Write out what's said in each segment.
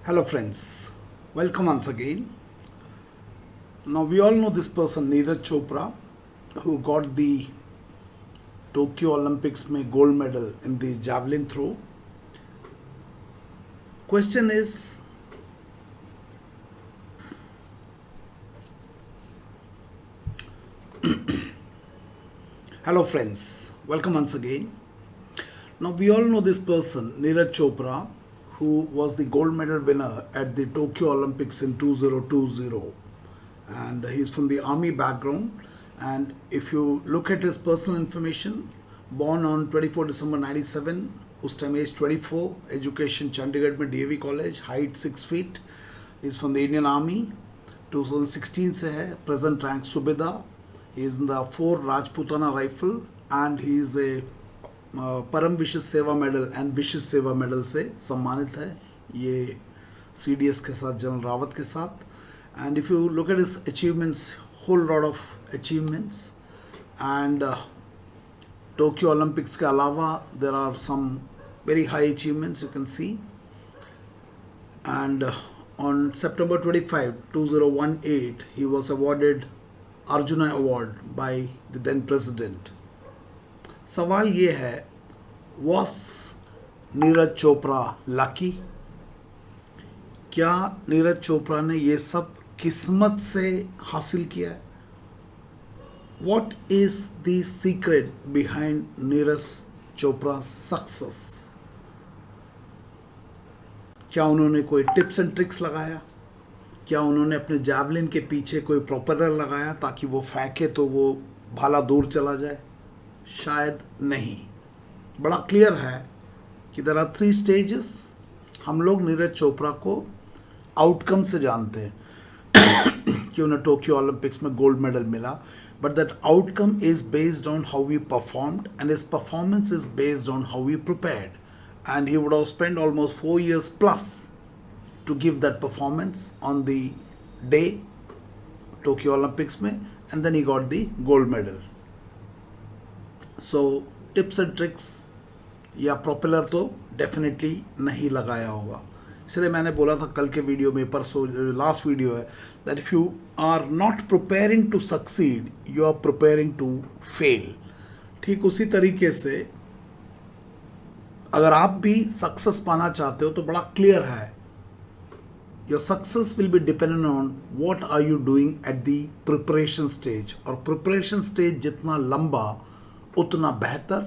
Hello friends, welcome once again. Now we all know this person Neeraj Chopra, who got the Tokyo Olympics में gold medal in the javelin throw. Question is, hello friends, welcome once again. Now we all know this person Neeraj Chopra, who was the gold medal winner at the Tokyo Olympics in 2020, and he's from the army background. And if you look at his personal information, born on 24 December 97, उस time age 24, education Chandigarh में DAV college, height 6 feet, he's from the Indian Army, 2016 से है, present rank Subedar, he is in the 4 Rajputana rifle and he is a परम विशिष्ट सेवा medal and विशिष्ट सेवा medal से सम्मानित है ये CDS के साथ, जनरल रावत के साथ. And if you look at his achievements, whole lot of achievements. And Tokyo Olympics के अलावा there are some very high achievements you can see. And on September 25, 2018 he was awarded Arjuna Award by the then president. सवाल ये है, was Neeraj Chopra lucky? क्या नीरज चोपड़ा ने ये सब किस्मत से हासिल किया है? What is the secret behind Neeraj Chopra success? क्या उन्होंने कोई टिप्स एंड ट्रिक्स लगाया? क्या उन्होंने अपने जैवलिन के पीछे कोई प्रोपेलर लगाया ताकि वो फेंके तो वो भाला दूर चला जाए? शायद नहीं. बड़ा क्लियर है कि देयर आर 3 स्टेजेस. हम लोग नीरज चोपड़ा को आउटकम से जानते हैं कि उन्हें टोक्यो ओलंपिक्स में गोल्ड मेडल मिला, but that outcome is based on how we performed and his performance is based on how we prepared. And he would have spent almost 4 years plus to give that performance on the day Tokyo Olympics में, and then he got the gold medal. So tips and tricks या propeller तो definitely नहीं लगाया होगा. इसलिए मैंने बोला था कल के वीडियो में, परसों लास्ट वीडियो है, that if you are not preparing to succeed you are preparing to fail. ठीक उसी तरीके से अगर आप भी सक्सेस पाना चाहते हो तो बड़ा क्लियर है, your success will be dependent on what are you doing at the preparation stage. और प्रिपरेशन स्टेज जितना लंबा उतना बेहतर.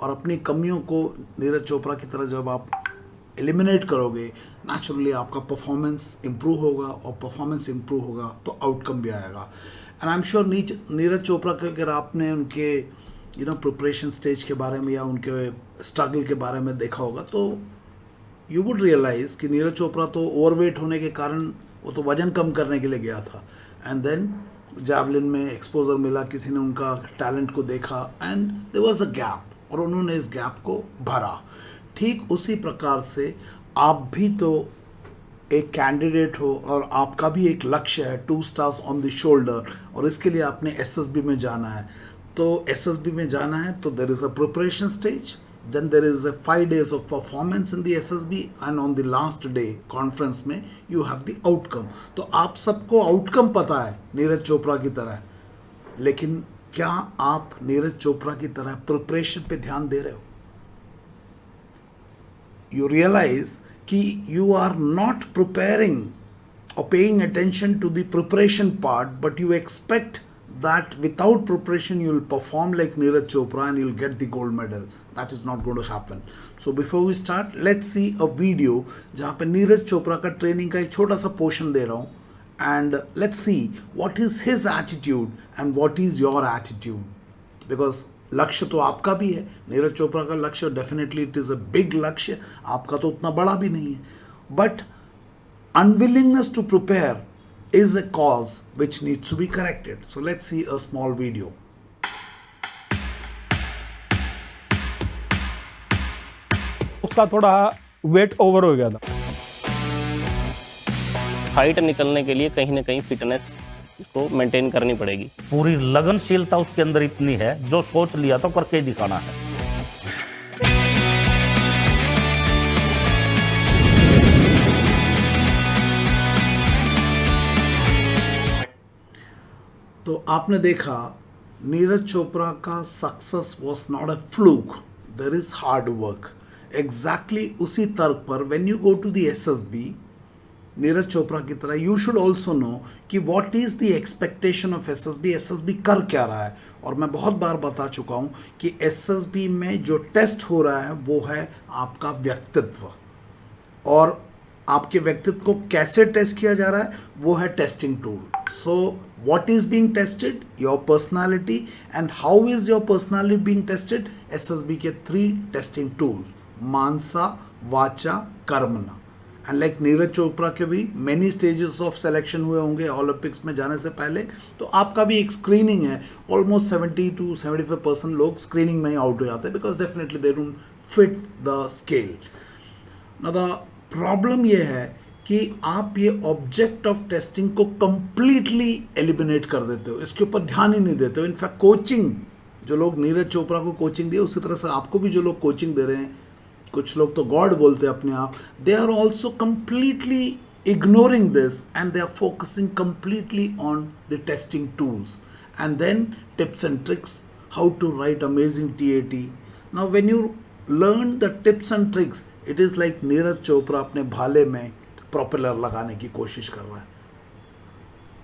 और अपनी कमियों को नीरज चोपड़ा की तरह जब आप एलिमिनेट करोगे, नेचुरली आपका परफॉर्मेंस इम्प्रूव होगा, और परफॉर्मेंस इम्प्रूव होगा तो आउटकम भी आएगा. And I am sure Neeraj Chopra के अगर आपने उनके प्रिपरेशन स्टेज के बारे में या उनके स्ट्रगल के बारे में देखा होगा तो यू वुड रियलाइज कि नीरज चोपड़ा तो ओवरवेट होने के कारण वो तो वजन कम करने के लिए गया था, एंड देन जैवलिन में एक्सपोजर मिला, किसी ने उनका टैलेंट को देखा and there was a gap और उन्होंने इस गैप को भरा. ठीक उसी प्रकार से आप भी तो एक कैंडिडेट हो और आपका भी एक लक्ष्य है, 2 stars ऑन द शोल्डर, और इसके लिए आपने SSB में जाना है. तो SSB में जाना है तो there is a preparation stage, then there is a 5 days of performance in the SSB, and on the last day conference में you have the outcome. तो आप सबको आउटकम पता है नीरज चोपड़ा की तरह, लेकिन क्या आप नीरज चोपड़ा की तरह प्रिपरेशन पे ध्यान दे रहे हो? You realize कि you are not preparing or paying attention to the preparation part, but you expect that without preparation you will perform like Neeraj Chopra and you will get the gold medal. That is not going to happen. So before we start, let's see a video जहाँ पे नीरज चोपड़ा का training का एक छोटा सा portion दे रहा हूँ, and let's see what is his attitude and what is your attitude. Because लक्ष्य तो आपका भी है, नीरज चोपड़ा का लक्ष्य definitely it is a big लक्ष्य, आपका तो उतना बड़ा भी नहीं है, but unwillingness to prepare is a cause which needs to be corrected. So let's see a small video. उसका थोड़ा वेट ओवर हो गया था. फाइट निकलने के लिए कहीं ना कहीं फिटनेस को मेंटेन करनी पड़ेगी. पूरी लगनशीलता उसके अंदर इतनी है, जो सोच लिया तो करके दिखाना है. तो आपने देखा नीरज चोपड़ा का success was not a fluke, there is hard work. Exactly उसी तर्क पर when you go to the SSB, Neeraj Chopra की तरह यू शुड ऑल्सो नो कि what is the expectation of SSB, SSB कर क्या रहा है। और मैं बहुत बार बता चुका हूं कि एसएसबी में जो टेस्ट हो रहा है वो है आपका व्यक्तित्व, और आपके व्यक्तित्व को कैसे टेस्ट किया जा रहा है वो है testing tool. So what is being tested, your personality, and how is your personality being tested. SSB के 3 टेस्टिंग टूल, मानसा, वाचा, कर्मणा। एंड लाइक नीरज चोपड़ा के भी मेनी स्टेजेस ऑफ सिलेक्शन हुए होंगे ओलंपिक्स में जाने से पहले, तो आपका भी एक स्क्रीनिंग है। ऑलमोस्ट 70 to 75% लोग स्क्रीनिंग में ही आउट हो जाते हैं because definitely they don't fit the scale. Now the problem ये है कि आप ये ऑब्जेक्ट ऑफ टेस्टिंग को कंप्लीटली एलिमिनेट कर देते हो, इसके ऊपर ध्यान ही नहीं देते हो। इनफैक्ट कोचिंग, जो लोग नीरज चोपड़ा को कोचिंग दिए उसी तरह से आपको भी जो लोग कोचिंग दे रहे हैं, कुछ लोग तो गॉड बोलते हैं अपने आप, they are also completely ignoring this and they are focusing completely on the testing tools and then tips and tricks, how to write amazing TAT। Now when you learn the tips and tricks, it is like Neeraj Chopra अपने भाले में propeller लगाने की कोशिश कर रहा है।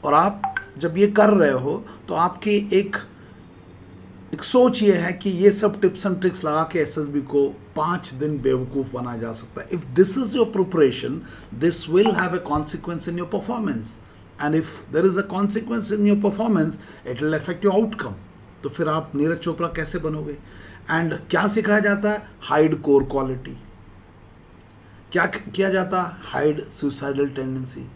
और आप जब ये कर रहे हो तो आपकी एक सोच ये है कि ये सब टिप्स एंड ट्रिक्स लगा के एसएसबी को 5 दिन बेवकूफ़ बनाया जा सकता है। If this is your preparation, this will have a consequence in your performance, and if there is a consequence in your performance, it will affect your outcome. तो फिर आप नीरज चोपड़ा कैसे बनोगे। एंड क्या सिखाया जाता है, हाइड कोर क्वालिटी। क्या किया जाता है, हाइड सुसाइडल टेंडेंसी।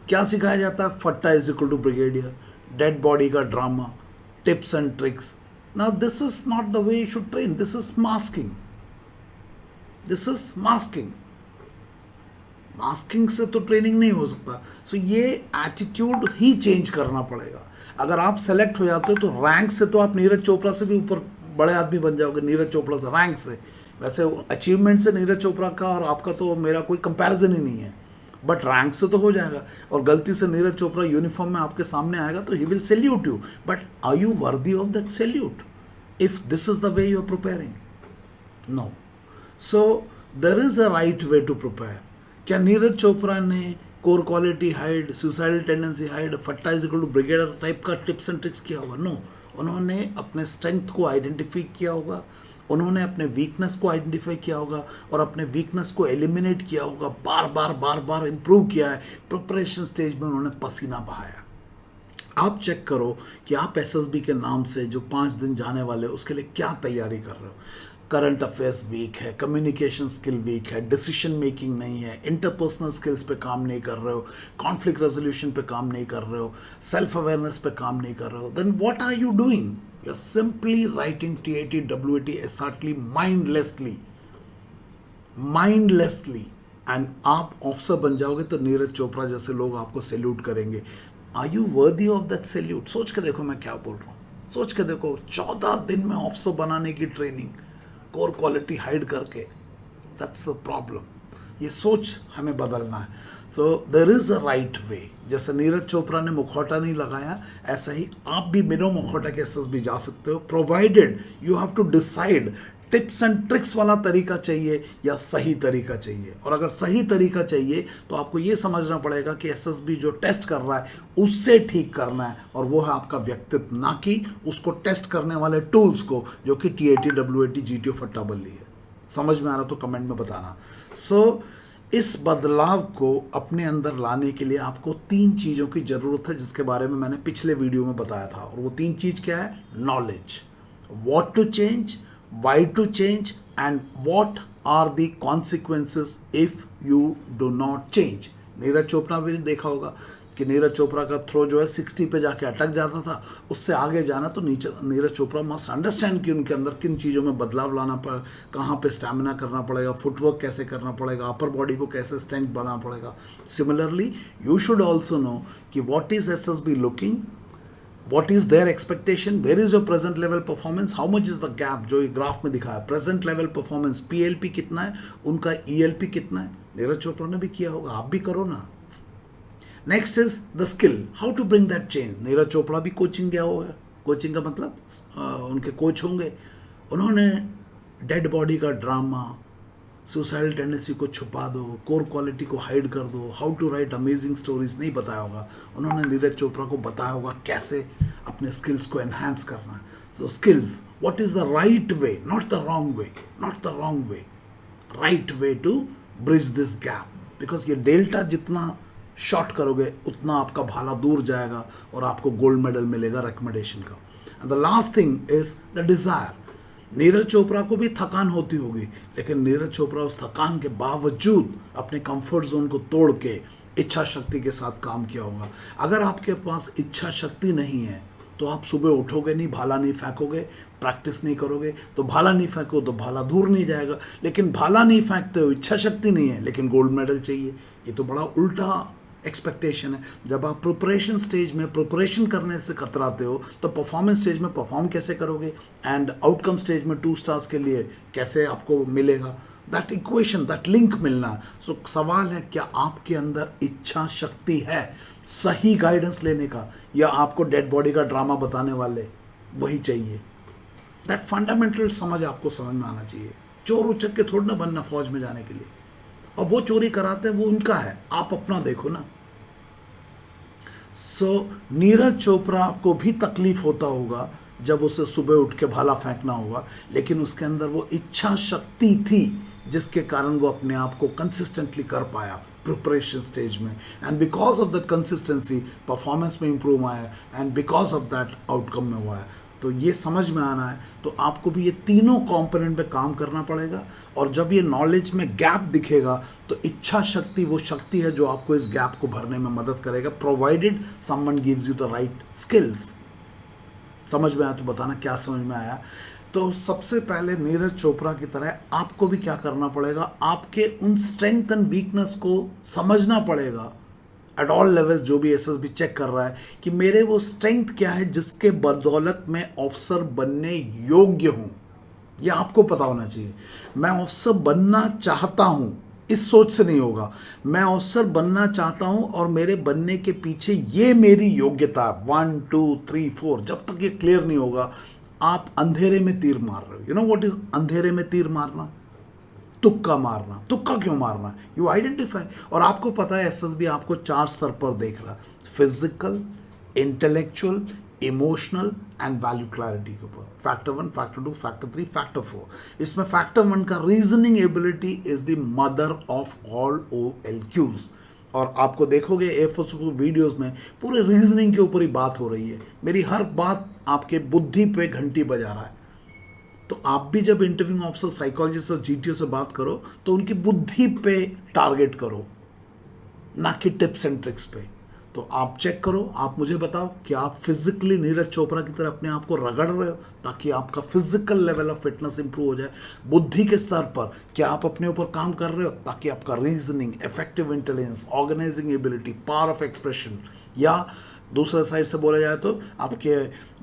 क्या सिखाया जाता है, फट्टा is equal to brigadier, dead body का drama, tips and tricks. Now this is not the way you should train. This is masking. This is masking. Masking से तो ट्रेनिंग नहीं हो सकता। सो ये एटीट्यूड ही चेंज करना पड़ेगा। अगर आप सेलेक्ट हो जाते हो तो रैंक से तो आप नीरज चोपड़ा से भी ऊपर बड़े आदमी बन जाओगे, नीरज चोपड़ा से, रैंक से। वैसे अचीवमेंट से नीरज चोपड़ा का और आपका तो मेरा कोई कंपैरिजन ही नहीं है, बट रैंक से तो हो जाएगा। और गलती से नीरज चोपड़ा यूनिफॉर्म में आपके सामने आएगा तो he will salute you, but are you worthy of that salute if this is the way you are preparing? No. So there is a right way to prepare. क्या नीरज चोपड़ा ने core quality hide, suicidal tendency hide, फट्टा is equal to brigadier type का tips and tricks किया होगा? No. उन्होंने अपने strength को identify किया होगा, उन्होंने अपने वीकनेस को आइडेंटिफाई किया होगा और अपने वीकनेस को एलिमिनेट किया होगा, बार बार इंप्रूव किया है। प्रिपरेशन स्टेज में उन्होंने पसीना बहाया। आप चेक करो कि आप एसएसबी के नाम से जो 5 दिन जाने वाले उसके लिए क्या तैयारी कर रहे हो। करंट अफेयर्स वीक है, कम्युनिकेशन स्किल वीक है, डिसीजन मेकिंग नहीं है, इंटरपर्सनल स्किल्स पे काम नहीं कर रहे हो, कॉन्फ्लिक्ट रेजोल्यूशन पे काम नहीं कर रहे हो, सेल्फ अवेयरनेस पे काम नहीं कर रहे हो, then what are you doing? You are simply writing TAT, WAT, SRT mindlessly and आप ऑफिसर बन जाओगे तो नीरज चोपड़ा जैसे लोग आपको सैल्यूट करेंगे। Are you worthy of that salute? सोच के देखो मैं क्या बोल रहा हूँ, सोच के देखो। 14 दिन में ऑफिसर बनाने की ट्रेनिंग, कोर क्वालिटी हाइड करके, दैट्स द प्रॉब्लम। ये सोच हमें बदलना है। So there is a right way. जैसे नीरज चोपड़ा ने मुखौटा नहीं लगाया, ऐसा ही आप भी बिना मुखौटा के एसएसबी जा सकते हो, provided you have to decide tips and tricks वाला तरीका चाहिए या सही तरीका चाहिए। और अगर सही तरीका चाहिए तो आपको ये समझना पड़ेगा कि एसएसबी जो टेस्ट कर रहा है उससे ठीक करना है, और वो है आपका व्यक्तित्व, ना कि उसको टेस्ट करने वाले टूल्स को, जो कि TAT, WAT, GTO, फट्टा बल्ली है। समझ में आ रहा तो कमेंट में बताना। सो इस बदलाव को अपने अंदर लाने के लिए आपको 3 चीज़ों की ज़रूरत है, जिसके बारे में मैंने पिछले वीडियो में बताया था। और वो 3 चीज़ क्या है? Knowledge, what to change, why to change, and what are the consequences if you do not change। Neeraj Chopra भी देखा होगा कि नीरज चोपड़ा का थ्रो जो है 60 पे जाके अटक जाता था, उससे आगे जाना तो नीरज चोपड़ा मस्ट अंडरस्टैंड कि उनके अंदर किन चीज़ों में बदलाव लाना पड़ेगा, कहाँ पे स्टैमिना करना पड़ेगा, फुटवर्क कैसे करना पड़ेगा, अपर बॉडी को कैसे स्ट्रेंथ बनाना पड़ेगा। Similarly you should also know कि what is SSB looking, what is their expectation, where is your present level performance, how much is the gap, जो ये ग्राफ में दिखा है। present level performance PLP कितना है, उनका ELP कितना है। नीरज चोपड़ा ने भी किया होगा, आप भी करो ना। Next is the skill, how to bring that change. Neeraj Chopra भी कोचिंग गया होगा, कोचिंग का मतलब उनके कोच होंगे, उन्होंने डेड बॉडी का ड्रामा, सुसाइडल टेंडेंसी को छुपा दो, कोर क्वालिटी को हाइड कर दो, how to write amazing stories नहीं बताया होगा, उन्होंने नीरज चोपड़ा को बताया होगा कैसे अपने स्किल्स को एनहांस करना है। So skills, what is the right way, not the wrong way, not the wrong way, right way to bridge this gap, because ये डेल्टा जितना शॉर्ट करोगे उतना आपका भाला दूर जाएगा और आपको गोल्ड मेडल मिलेगा रिकमेंडेशन का। And the last thing is the desire. Neeraj Chopra को भी थकान होती होगी, लेकिन नीरज चोपड़ा उस थकान के बावजूद अपने कंफर्ट जोन को तोड़ के इच्छा शक्ति के साथ काम किया होगा। अगर आपके पास इच्छा शक्ति नहीं है तो आप सुबह उठोगे नहीं, भाला नहीं फेंकोगे, प्रैक्टिस नहीं करोगे तो भाला नहीं फेंको तो भाला दूर नहीं जाएगा। लेकिन भाला नहीं फेंकते हो, इच्छा शक्ति नहीं है, लेकिन गोल्ड मेडल चाहिए। ये तो बड़ा उल्टा एक्सपेक्टेशन है। जब आप प्रिपरेशन स्टेज में प्रिपरेशन करने से कतराते हो तो परफॉर्मेंस स्टेज में परफॉर्म कैसे करोगे, एंड आउटकम स्टेज में 2 स्टार्स के लिए कैसे आपको मिलेगा। दैट इक्वेशन, दैट लिंक मिलना। सो सवाल है, क्या आपके अंदर इच्छा शक्ति है सही गाइडेंस लेने का, या आपको डेड बॉडी का ड्रामा बताने वाले वही चाहिए। दैट फंडामेंटल समझ आपको समझ में आना चाहिए। चोर उचक के थोड़ा ना बनना फौज में जाने के लिए, और वो चोरी कराते हैं वो उनका है, आप अपना देखो ना। सो नीरज चोपड़ा को भी तकलीफ होता होगा जब उसे सुबह उठ के भाला फेंकना होगा, लेकिन उसके अंदर वो इच्छा शक्ति थी जिसके कारण वो अपने आप को कंसिस्टेंटली कर पाया प्रिपरेशन स्टेज में, and because of that consistency performance में इंप्रूव आया, and because of that outcome में हुआ है। तो ये समझ में आना है तो आपको भी ये तीनों कंपोनेंट पे काम करना पड़ेगा। और जब ये नॉलेज में गैप दिखेगा तो इच्छा शक्ति वो शक्ति है जो आपको इस गैप को भरने में मदद करेगा, provided someone gives you the right skills. समझ में आया तो बताना क्या समझ में आया। तो सबसे पहले नीरज चोपड़ा की तरह आपको भी क्या करना पड़ेगा, आपके उन स्ट्रेंथ एंड वीकनेस को समझना पड़ेगा एट ऑल लेवल। जो भी एसएसबी चेक कर रहा है कि मेरे वो स्ट्रेंथ क्या है जिसके बदौलत मैं ऑफिसर बनने योग्य हूं, ये आपको पता होना चाहिए। मैं ऑफिसर बनना चाहता हूं, इस सोच से नहीं होगा। मैं ऑफिसर बनना चाहता हूं और मेरे बनने के पीछे ये मेरी योग्यता 1 2 3 4, जब तक ये क्लियर नहीं होगा आप अंधेरे में तीर मार रहे हो। यू नो व्हाट इज अंधेरे में तीर मारना, तुक्का मारना। तुक्का क्यों मारना, यू आइडेंटिफाई। और आपको पता है एसएसबी आपको 4 स्तर पर देख रहा है, physical, intellectual, emotional and value clarity के ऊपर। Factor 1, factor 2, factor 3, factor 4। इसमें फैक्टर 1 का reasoning ability is the mother of all OLQs। और आपको देखोगे एफएस वीडियोस में पूरे रीजनिंग के ऊपर ही बात हो रही है। मेरी हर बात आपके बुद्धि पे घंटी बजा रहा है। तो आप भी जब इंटरव्यूइंग ऑफिसर, साइकोलॉजिस्ट और जीटीओ से बात करो तो उनकी बुद्धि पे टारगेट करो, ना कि टिप्स एंड ट्रिक्स पे। तो आप चेक करो, आप मुझे बताओ कि आप फिजिकली नीरज चोपड़ा की तरह अपने आप को रगड़ रहे हो ताकि आपका physical level of fitness improve हो जाए। बुद्धि के स्तर पर क्या आप अपने ऊपर काम कर रहे हो ताकि आपका reasoning, effective intelligence, organizing ability, power of expression, या दूसरे साइड से बोला जाए तो आपके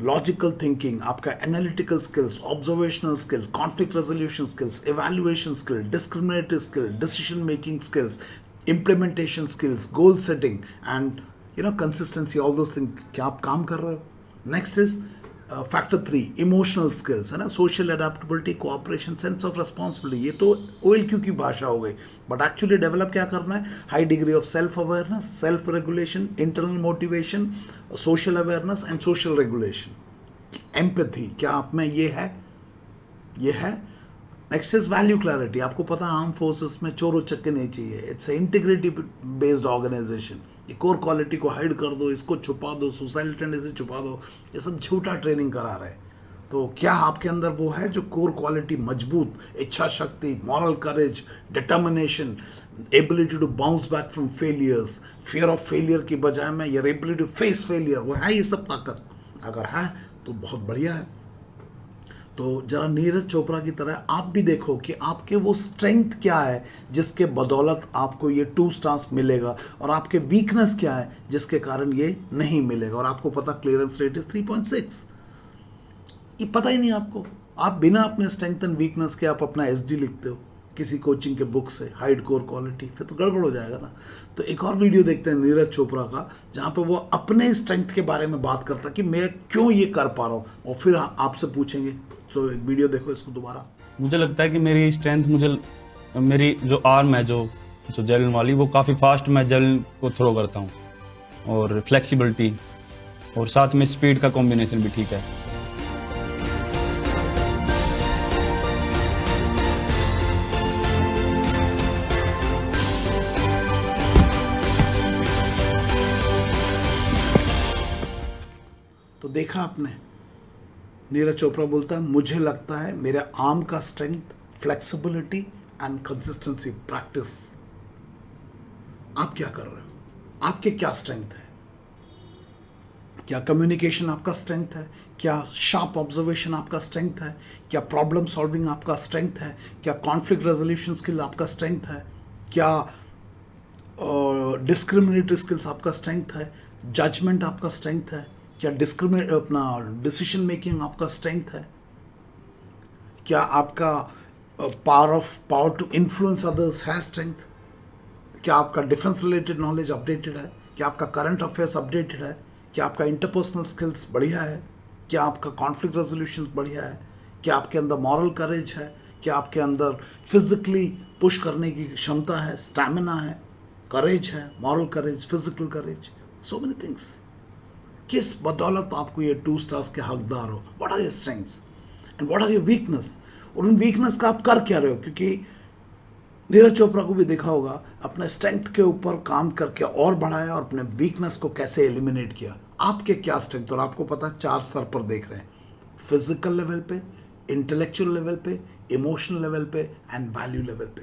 लॉजिकल थिंकिंग, आपका analytical skills, observational skill, conflict resolution skills, evaluation skill, discriminative skill, decision making skills, implementation skills, goal setting and consistency, all those things, क्या आप काम कर रहे हो। Next is factor 3, emotional skills, है ना, social adaptability, cooperation, sense of responsibility. ये तो OLQ की भाषा हो गई, बट एक्चुअली डेवलप क्या करना है, high degree of self awareness, self regulation, internal motivation, social awareness and social regulation. Empathy, क्या आप में ये है, ये है। Next is value clarity. आपको पता है आर्म फोर्सेस में चोर उचक्के नहीं चाहिए, इट्स इंटीग्रिटी बेस्ड ऑर्गेनाइजेशन। ये कोर क्वालिटी को हाइड कर दो, इसको छुपा दो, सुसाइडल टेंडेंसी छुपा दो, ये सब झूठा ट्रेनिंग करा रहे। तो क्या आपके अंदर वो है जो कोर क्वालिटी मजबूत, इच्छा शक्ति, moral courage, determination, ability to bounce back from failures, fear of failure की बजाय में ये एबिलिटी टू फेस फेलियर, वो है ये सब ताकत? अगर है तो बहुत बढ़िया है। तो जरा नीरज चोपड़ा की तरह आप भी देखो कि आपके वो स्ट्रेंथ क्या है जिसके बदौलत आपको ये 2 स्टार्स मिलेगा, और आपके वीकनेस क्या है जिसके कारण ये नहीं मिलेगा। और आपको पता क्लियरेंस रेट इज 3.6, ये पता ही नहीं आपको। आप बिना अपने स्ट्रेंथ एंड वीकनेस के आप अपना SD लिखते हो, किसी कोचिंग के बुक से, हाइड कोर क्वालिटी, फिर तो गड़बड़ हो जाएगा ना। तो एक और वीडियो देखते हैं नीरज चोपड़ा का, जहाँ पे वो अपने स्ट्रेंथ के बारे में बात करता है कि मैं क्यों ये कर पा रहा हूँ, और फिर आपसे पूछेंगे। तो एक वीडियो देखो इसको दोबारा। मुझे लगता है कि मेरी स्ट्रेंथ, मेरी जो आर्म है जो जेवलिन वाली, वो काफ़ी फास्ट मैं जेवलिन को थ्रो करता हूँ, और फ्लेक्सिबिलिटी और साथ में स्पीड का कॉम्बिनेशन भी ठीक है। तो देखा आपने, नीरज चोपड़ा बोलता है मुझे लगता है मेरे आर्म का strength, flexibility and consistency, practice. आप क्या कर रहे हो? आपके क्या स्ट्रेंथ है? क्या कम्युनिकेशन आपका स्ट्रेंथ है? क्या शार्प ऑब्जर्वेशन आपका स्ट्रेंथ है? क्या प्रॉब्लम सॉल्विंग आपका स्ट्रेंथ है? क्या कॉन्फ्लिक्ट रेजोल्यूशन स्किल आपका स्ट्रेंथ है? क्या डिस्क्रिमिनेटरी स्किल्स आपका स्ट्रेंथ है? जजमेंट आपका स्ट्रेंथ है? क्या डिसीजन मेकिंग आपका स्ट्रेंथ है? क्या आपका पावर टू इन्फ्लुएंस अदर्स है स्ट्रेंथ? क्या आपका डिफेंस रिलेटेड नॉलेज अपडेटेड है? क्या आपका करंट अफेयर्स अपडेटेड है? क्या आपका इंटरपर्सनल स्किल्स बढ़िया है? क्या आपका कॉन्फ्लिक्ट रेजोल्यूशन बढ़िया है? क्या आपके अंदर मॉरल करेज है? क्या आपके अंदर फिजिकली पुश करने की क्षमता है, स्टैमिना है, करेज है, moral courage, physical courage, so many things. किस बदौलत आपको ये 2 स्टार्स के हकदार हो? What are your strengths and what are your weakness? और उन वीकनेस का आप कर क्या रहे हो? क्योंकि नीरज चोपड़ा को भी देखा होगा, अपने स्ट्रेंथ के ऊपर काम करके और बढ़ाया और अपने वीकनेस को कैसे एलिमिनेट किया। आपके क्या स्ट्रेंथ, और आपको पता है 4 स्तर पर देख रहे हैं, फिजिकल लेवल पे, इंटेलेक्चुअल लेवल पे, इमोशनल लेवल पे एंड वैल्यू लेवल पे।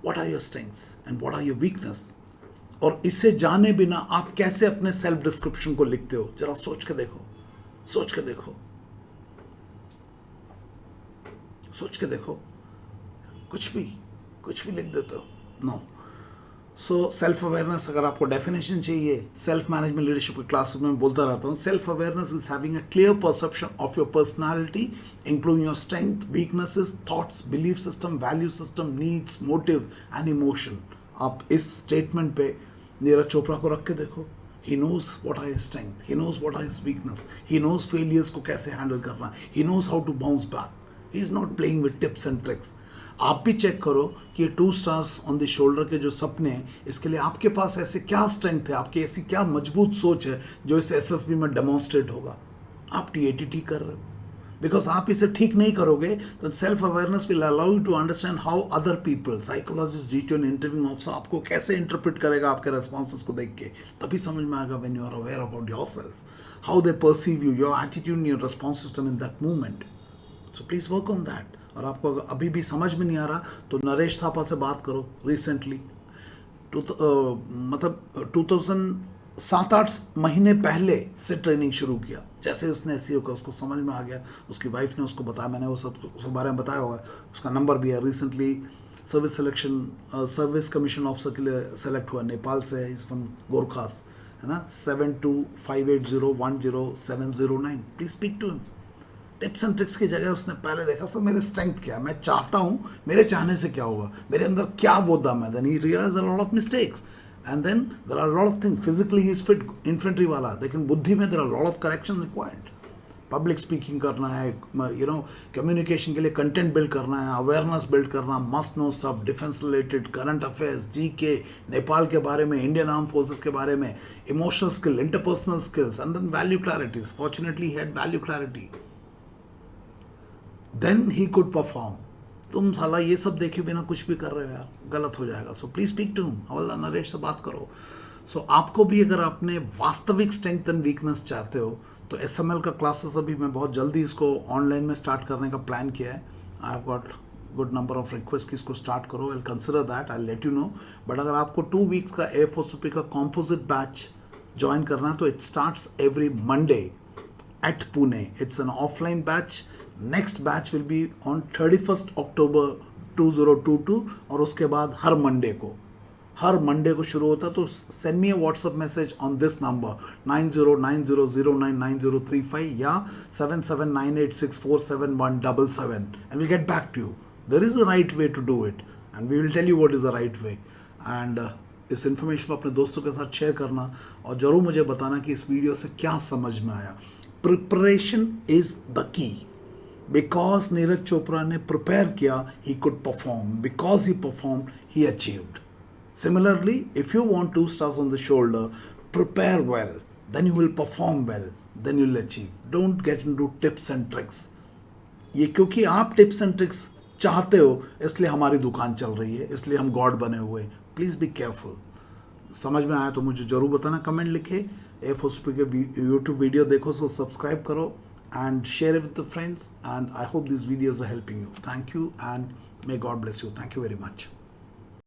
What are your strengths and what are your weakness? और इसे जाने बिना आप कैसे अपने सेल्फ डिस्क्रिप्शन को लिखते हो? जरा सोच के देखो, सोच के देखो, सोच के देखो। कुछ भी लिख देते हो? नो। सो सेल्फ अवेयरनेस, अगर आपको डेफिनेशन चाहिए, सेल्फ मैनेजमेंट लीडरशिप की क्लासेस में बोलता रहता हूँ, self awareness is having a clear perception of your personality including your strength, weaknesses, thoughts, belief system, value system, needs, motive and emotion. आप इस स्टेटमेंट पे नीरज चोपड़ा को रख के देखो। He knows what are his strength, he knows what are his weakness, he knows failures को कैसे handle करना, he knows how to bounce back. He is not playing with tips and tricks. आप भी चेक करो कि ये 2 stars on the shoulder के जो सपने हैं, इसके लिए आपके पास ऐसे क्या स्ट्रेंथ है, आपकी ऐसी क्या मजबूत सोच है जो इस एसएसबी में डेमोन्स्ट्रेट होगा। आप टीएटीटी कर रहे हो, बिकॉज आप इसे ठीक नहीं करोगे तो self awareness will allow you to understand how other people, psychologist, GTO, interviewing officer आपको कैसे इंटरप्रेट करेगा आपके रेस्पॉन्सेस को देख के। तभी समझ में आएगा when you are aware about yourself, how they perceive you, your attitude, your response system in that moment. So please work on that. और आपको अगर अभी भी समझ में नहीं आ रहा तो नरेश थापा से बात करो। रिसेंटली मतलब 2007-8 महीने पहले से ट्रेनिंग शुरू किया। जैसे उसने एसईओ का उसको समझ में आ गया, उसकी वाइफ ने उसको बताया, मैंने वो सब उसके बारे में बताया होगा, उसका नंबर भी है। रिसेंटली सर्विस कमीशन ऑफिसर के लिए सेलेक्ट हुआ, नेपाल से है, इज फ्रॉम गोरखास, है ना। 7258010709। Please speak to him. Tips and tricks की जगह उसने पहले देखा सर मेरे स्ट्रेंथ क्या है, मैं चाहता हूँ, मेरे चाहने से क्या होगा, मेरे अंदर क्या वो दम है। Then he realize a lot of mistakes and then there are lot of things. Physically he is fit, infantry वाला, लेकिन बुद्धि में there are lot of correction required. Public speaking करना है, कम्युनिकेशन के लिए कंटेंट बिल्ड करना है, अवेयरनेस बिल्ड करना, must know stuff, defence related, current affairs, GK, Nepal के बारे में, इंडियन आर्म फोर्सेस के बारे में, emotional skill, interpersonal skills and then value clarity. Fortunately he had value clarity, then he could perform. तुम साला ये सब देखे बिना कुछ भी कर रहे हो यार, गलत हो जाएगा। So please speak to him, हवलदार नरेश से बात करो। सो आपको भी अगर आपने वास्तविक स्ट्रेंथ एंड वीकनेस चाहते हो तो एसएमएल का क्लासेस अभी मैं बहुत जल्दी इसको ऑनलाइन में स्टार्ट करने का प्लान किया है। I have got good number of request कि इसको स्टार्ट करो। I consider that, I let you know. But अगर आपको 2 वीक्स का एयरफोर्स का कॉम्पोजिट बैच ज्वाइन करना है तो it starts every Monday at Pune. It's an offline batch. Next batch will be on 31st October 2022 और उसके बाद हर मंडे को शुरू होता है। तो send me a WhatsApp message on this number 9090099035 या 7798647177 and will get back to you. There is a right way to do it. And we will tell you what is the right way. And इस information को अपने दोस्तों के साथ share करना और ज़रूर मुझे बताना कि इस वीडियो से क्या समझ में आया। Preparation is the key. Because Neeraj Chopra ने प्रिपेयर किया, ही could perform, because he perform, he achieved. Similarly, if you want 2 stars on the shoulder, prepare well, then you will perform well, then you will achieve. Don't get into tips and tricks. ये क्योंकि आप tips and tricks चाहते हो इसलिए हमारी दुकान चल रही है, इसलिए हम गॉड बने हुए हैं। Please be careful. समझ में आया तो मुझे ज़रूर बताना, कमेंट लिखे। A4 के यूट्यूब वीडियो देखो, सो सब्सक्राइब करो and share it with the friends, and I hope these videos are helping you. Thank you and may God bless you. Thank you very much.